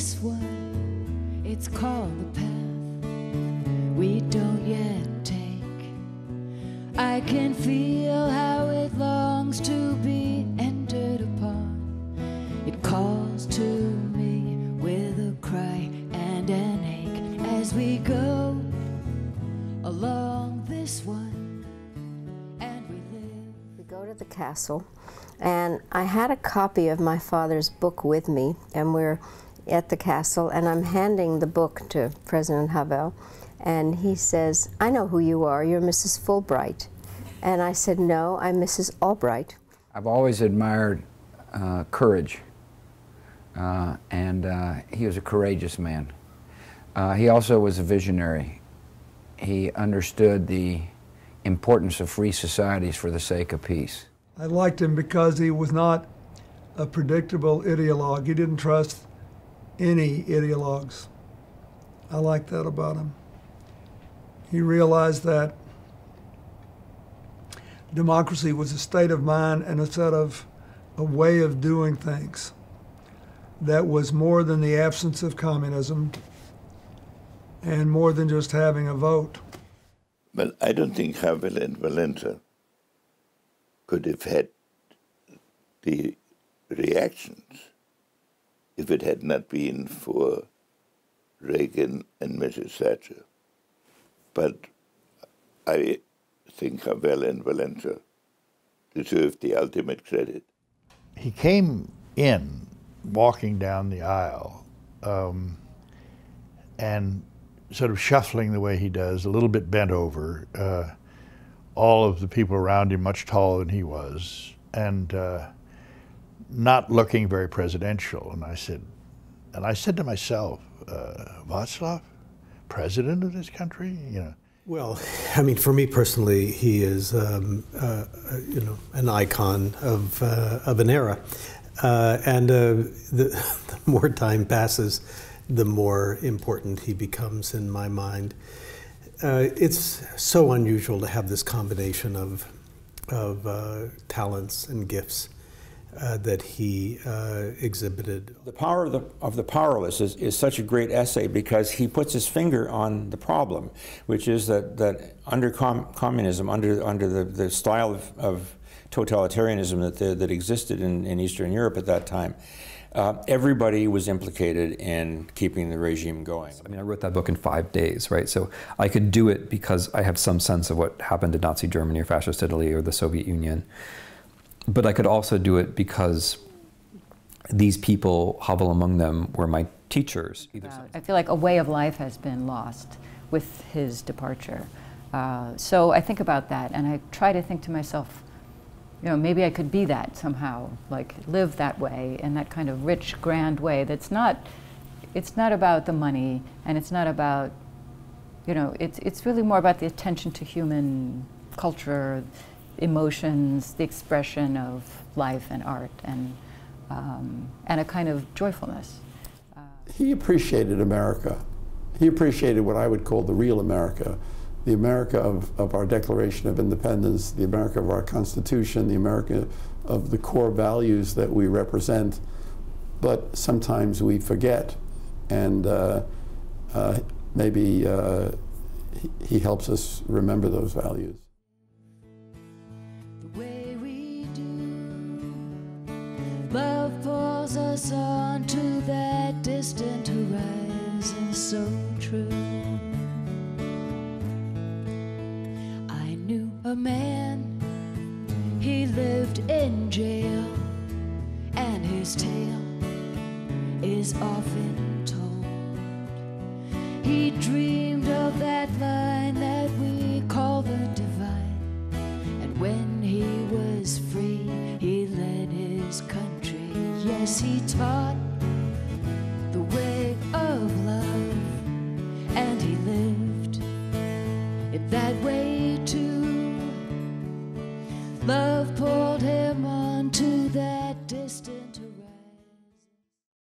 this one, it's called the path we don't yet take. I can feel how it longs to be entered upon. It calls to me with a cry and an ache as we go along this one, and we live. We go to the castle, and I had a copy of my father's book with me, and we're at the castle, and I'm handing the book to President Havel, and he says, "I know who you are, you're Mrs. Fulbright." And I said, "No, I'm Mrs. Albright." I've always admired courage, and he was a courageous man. He also was a visionary. He understood the importance of free societies for the sake of peace. I liked him because he was not a predictable ideologue. He didn't trust any ideologues. I liked that about him. He realized that democracy was a state of mind and a way of doing things that was more than the absence of communism and more than just having a vote. Well, I don't think Havel and Valenza could have had the reactions if it had not been for Reagan and Mrs. Thatcher. But I think Havel and Valenza deserve the ultimate credit. He came in walking down the aisle and sort of shuffling the way he does, a little bit bent over, all of the people around him much taller than he was, and not looking very presidential. And I said to myself, Vaclav, president of this country? You know. Well, I mean, for me personally, he is, you know, an icon of an era, and the more time passes, the more important he becomes in my mind. It's so unusual to have this combination of talents and gifts that he exhibited. The power of the powerless is such a great essay because he puts his finger on the problem, which is that under communism, under the style of totalitarianism that existed in Eastern Europe at that time, everybody was implicated in keeping the regime going. I mean, I wrote that book in 5 days, right? So I could do it because I have some sense of what happened in Nazi Germany or Fascist Italy or the Soviet Union. But I could also do it because these people, Havel among them, were my teachers. I feel like a way of life has been lost with his departure. So I think about that, and I try to think to myself, you know, maybe I could be that somehow, like live that way in that kind of rich, grand way. It's not about the money, and it's not about, you know, it's really more about the attention to human culture, emotions, the expression of life and art, and a kind of joyfulness. He appreciated America. He appreciated what I would call the real America, the America of our Declaration of Independence, the America of our Constitution, the America of the core values that we represent, but sometimes we forget, and maybe he helps us remember those values. Love pulls us on to that distant horizon, so true. I knew a man, he lived in jail, and his tale is often told. He dreamed of that line that we call the divine, and when he was free, he led his country. Yes, he taught